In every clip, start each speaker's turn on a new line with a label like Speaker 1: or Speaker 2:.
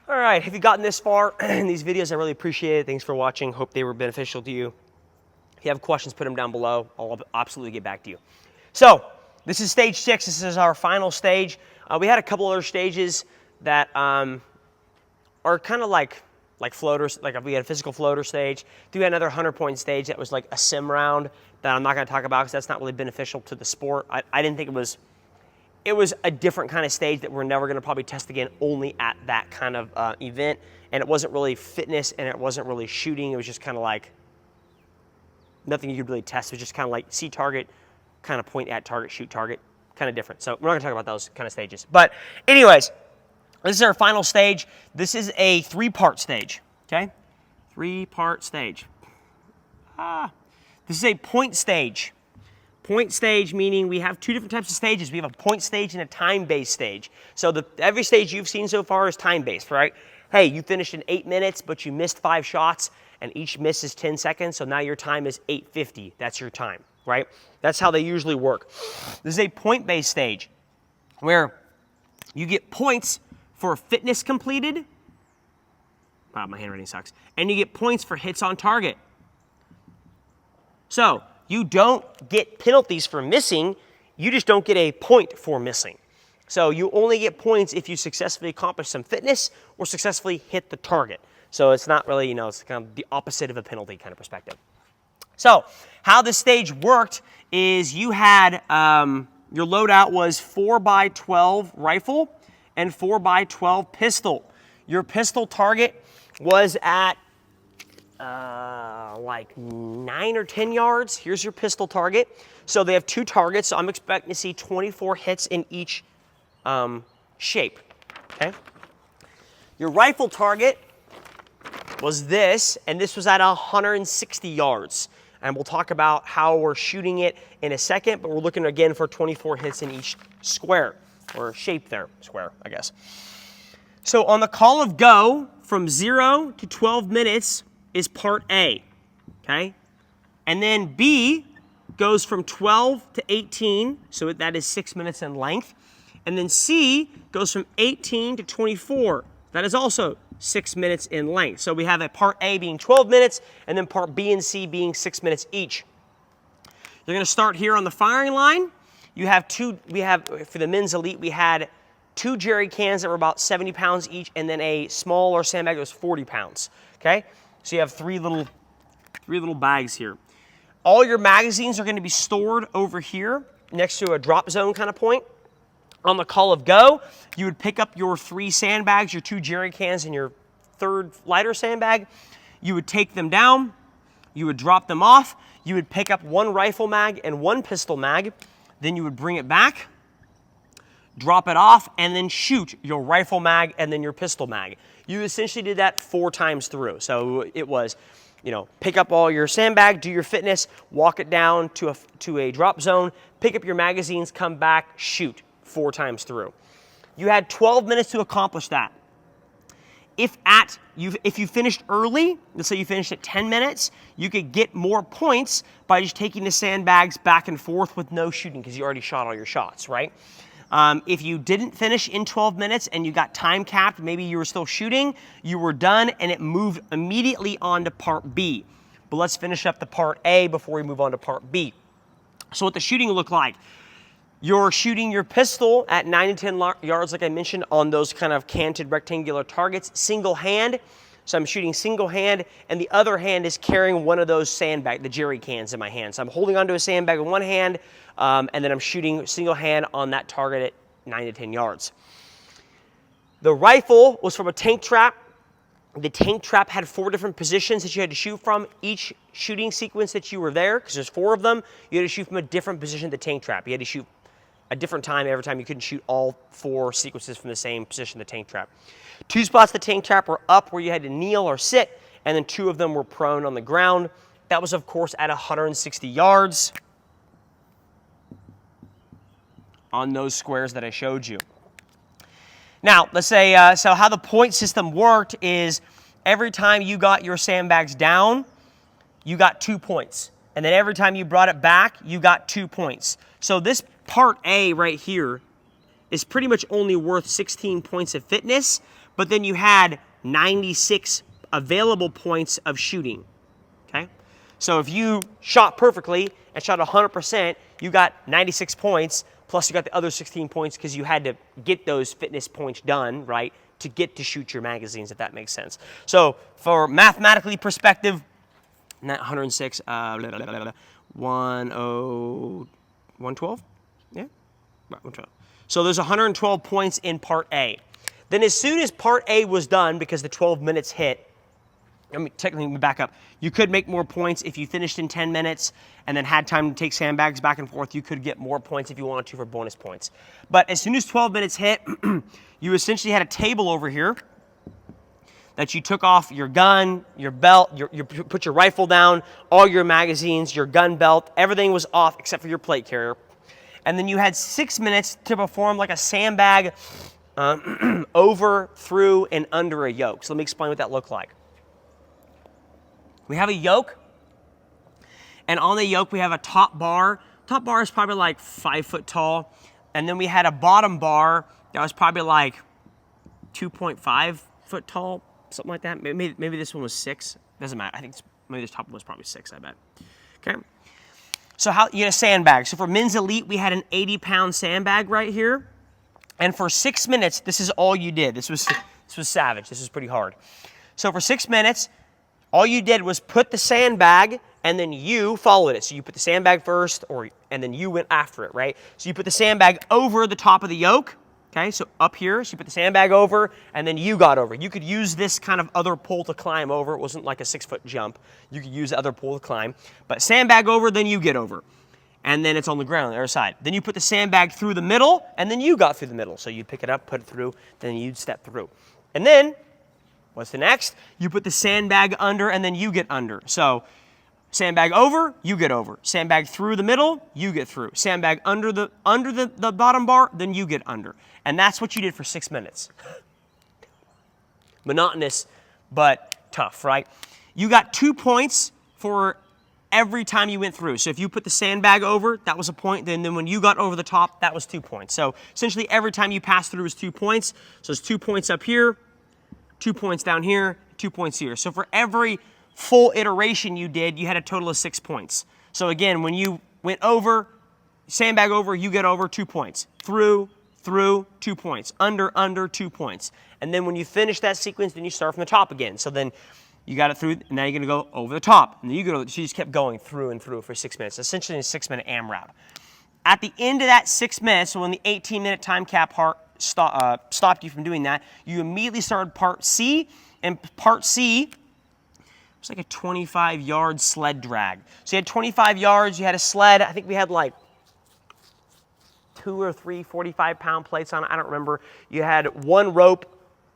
Speaker 1: All right, if you've gotten this far in these videos, I really appreciate it. Thanks for watching. Hope they were beneficial to you. If you have questions, put them down below. I'll absolutely get back to you. So this is stage 6. This is our final stage. We had a couple other stages that are kind of like floaters. Like we had a physical floater stage. We had another 100-point stage that was like a sim round that I'm not going to talk about because that's not really beneficial to the sport. I didn't think it was. It was a different kind of stage that we're never going to probably test again, only at that kind of event. And it wasn't really fitness, and it wasn't really shooting. It was just kind of like nothing you could really test. It was just kind of like see target, kind of point at target, shoot target, kind of different. So we're not going to talk about those kind of stages. But anyways, this is our final stage. This is a 3-part stage, okay? 3-part stage. This is a point stage. Point stage meaning we have 2 different types of stages. We have a point stage and a time-based stage. So every stage you've seen so far is time-based, right? Hey, you finished in 8 minutes, but you missed 5 shots, and each miss is 10 seconds, so now your time is 8:50. That's your time, right? That's how they usually work. This is a point-based stage where you get points for fitness completed. Wow, my handwriting sucks. And you get points for hits on target. So you don't get penalties for missing, you just don't get a point for missing. So you only get points if you successfully accomplish some fitness or successfully hit the target. So it's not really, it's kind of the opposite of a penalty kind of perspective. So how this stage worked is you had, your loadout was 4x12 rifle and 4x12 pistol. Your pistol target was at like 9 or 10 yards. Here's your pistol target. So they have 2 targets, so I'm expecting to see 24 hits in each shape, okay? Your rifle target was this, and this was at 160 yards. And we'll talk about how we're shooting it in a second, but we're looking again for 24 hits in each square, or shape there, square, I guess. So on the call of go, from 0 to 12 minutes is part A, okay? And then B goes from 12 to 18, so that is 6 minutes in length. And then C goes from 18 to 24. That is also 6 minutes in length. So we have a part A being 12 minutes, and then part B and C being 6 minutes each. You're gonna start here on the firing line. You have for the men's elite, we had 2 jerry cans that were about 70 pounds each, and then a smaller sandbag that was 40 pounds, okay? So you have three little bags here. All your magazines are gonna be stored over here next to a drop zone kind of point. On the call of go, you would pick up your 3 sandbags, your 2 jerry cans, and your 3rd lighter sandbag. You would take them down, you would drop them off, you would pick up 1 rifle mag and 1 pistol mag, then you would bring it back, drop it off, and then shoot your rifle mag and then your pistol mag. You essentially did that 4 times through. So it was, pick up all your sandbag, do your fitness, walk it down to a drop zone, pick up your magazines, come back, shoot 4 times through. You had 12 minutes to accomplish that. If you finished early, let's say you finished at 10 minutes, you could get more points by just taking the sandbags back and forth with no shooting because you already shot all your shots, right? If you didn't finish in 12 minutes and you got time capped, maybe you were still shooting, you were done, and it moved immediately on to part B. But let's finish up the part A before we move on to part B. So what the shooting looked like. You're shooting your pistol at 9 to 10 yards, like I mentioned, on those kind of canted rectangular targets, single hand. So I'm shooting single hand, and the other hand is carrying one of those the jerry cans in my hand. So I'm holding onto a sandbag with one hand, and then I'm shooting single hand on that target at 9 to 10 yards. The rifle was from a tank trap. The tank trap had 4 different positions that you had to shoot from. Each shooting sequence that you were there, because there's 4 of them, you had to shoot from a different position of the tank trap. You had to shoot a different time every time. You couldn't shoot all 4 sequences from the same position of the tank trap. 2 spots of the tank trap were up where you had to kneel or sit, and then 2 of them were prone on the ground. That was, of course, at 160 yards on those squares that I showed you. Now, let's say, so how the point system worked is every time you got your sandbags down, you got 2 points. And then every time you brought it back, you got 2 points. So this part A right here is pretty much only worth 16 points of fitness, but then you had 96 available points of shooting, okay? So if you shot perfectly and shot 100%, you got 96 points, plus you got the other 16 points because you had to get those fitness points done, right, to get to shoot your magazines, if that makes sense. So for mathematically perspective, not 106, 112? Yeah, 112. So there's 112 points in Part A. Then as soon as Part A was done, because the 12 minutes hit, technically, let me back up. You could make more points if you finished in 10 minutes and then had time to take sandbags back and forth. You could get more points if you wanted to for bonus points. But as soon as 12 minutes hit, you essentially had a table over here that you took off your gun, your belt, you put your rifle down, all your magazines, your gun belt, everything was off except for your plate carrier. And then you had 6 minutes to perform like a sandbag over, through, and under a yoke. So let me explain what that looked like. We have a yoke, and on the yoke we have a top bar. Top bar is probably like 5 foot tall, and then we had a bottom bar that was probably like 2.5 foot tall, something like that. Maybe this one was 6. Doesn't matter. I think maybe this top one was probably 6. I bet. Okay. So how you get a sandbag? So for men's elite, we had an 80-pound sandbag right here, and for 6 minutes, this is all you did. This was savage. This was pretty hard. So for 6 minutes, all you did was put the sandbag, and then you followed it. So you put the sandbag first, and then you went after it, right? So you put the sandbag over the top of the yoke, okay? So up here, so you put the sandbag over, and then you got over. You could use this kind of other pole to climb over. It wasn't like a 6-foot jump. You could use the other pole to climb. But sandbag over, then you get over. And then it's on the ground on the other side. Then you put the sandbag through the middle, and then you got through the middle. So you pick it up, put it through, then you'd step through. And then what's the next? You put the sandbag under, and then you get under. So sandbag over, you get over. Sandbag through the middle, you get through. Sandbag under the bottom bar, then you get under. And that's what you did for 6 minutes. Monotonous, but tough, right? You got 2 points for every time you went through. So if you put the sandbag over, that was a point. Then when you got over the top, that was 2 points. So essentially every time you passed through was 2 points. So it's 2 points up here, 2 points down here, 2 points here. So for every full iteration you did, you had a total of 6 points. So again, when you went over, sandbag over, you get over, 2 points. Through, 2 points. Under, 2 points. And then when you finish that sequence, then you start from the top again. So then you got it through, and now you're going to go over the top. And then she just kept going through and through for 6 minutes, essentially a 6-minute AMRAP. At the end of that 6 minutes, so when the 18-minute time cap stopped you from doing that, you immediately started Part C, and Part C was like a 25-yard sled drag. So you had 25 yards, you had a sled. I think we had like 2 or 3 45-pound plates on it. I don't remember. You had one rope,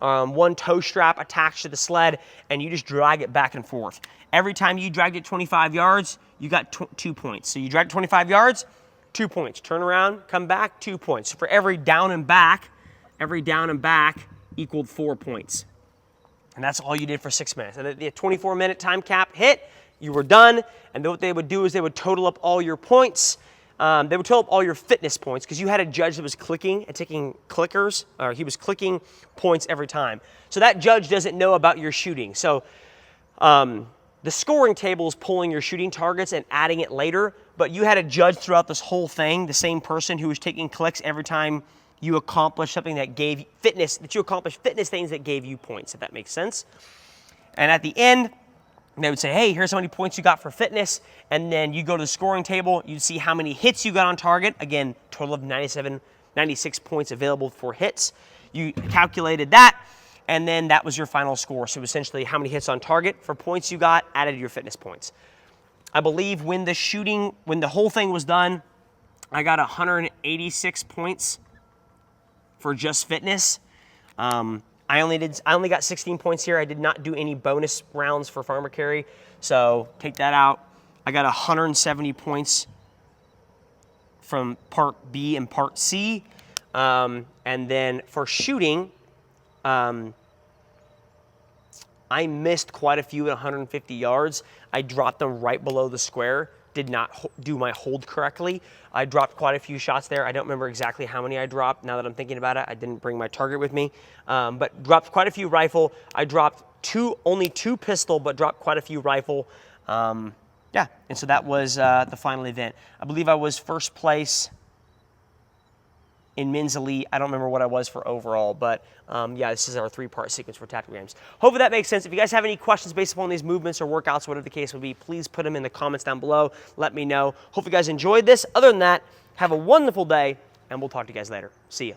Speaker 1: one tow strap attached to the sled, and you just drag it back and forth. Every time you dragged it 25 yards, you got 2 points. So you dragged 25 yards, 2 points. Turn around, come back, 2 points. So for every down and back equaled 4 points. And that's all you did for 6 minutes. And the 24-minute time cap hit, you were done. And then what they would do is they would total up all your points. They would total up all your fitness points, because you had a judge that was clicking and taking clickers, or he was clicking points every time. So that judge doesn't know about your shooting. So the scoring table is pulling your shooting targets and adding it later, but you had a judge throughout this whole thing, the same person who was taking clicks every time you accomplished something that gave fitness, that you accomplished fitness things that gave you points, if that makes sense. And at the end, they would say, hey, here's how many points you got for fitness. And then you go to the scoring table, you'd see how many hits you got on target. Again, total of 96 points available for hits. You calculated that, and then that was your final score. So essentially how many hits on target for points you got, added to your fitness points. I believe when the whole thing was done, I got 186 points for just fitness. I only got 16 points here. I did not do any bonus rounds for farmer carry, so take that out. I got 170 points from Part B and Part C. And then for shooting, I missed quite a few at 150 yards. I dropped them right below the square. did not do my hold correctly. I dropped quite a few shots there. I don't remember exactly how many I dropped now that I'm thinking about it. I didn't bring my target with me, but dropped quite a few rifle. I dropped only two pistol, but dropped quite a few rifle. Yeah, and so that was the final event. I believe I was first place in men's elite. I don't remember what I was for overall, but yeah, this is our 3-part sequence for tactical games. Hopefully that makes sense. If you guys have any questions based upon these movements or workouts, whatever the case would be, please put them in the comments down below. Let me know. Hope you guys enjoyed this. Other than that, have a wonderful day, and we'll talk to you guys later. See ya.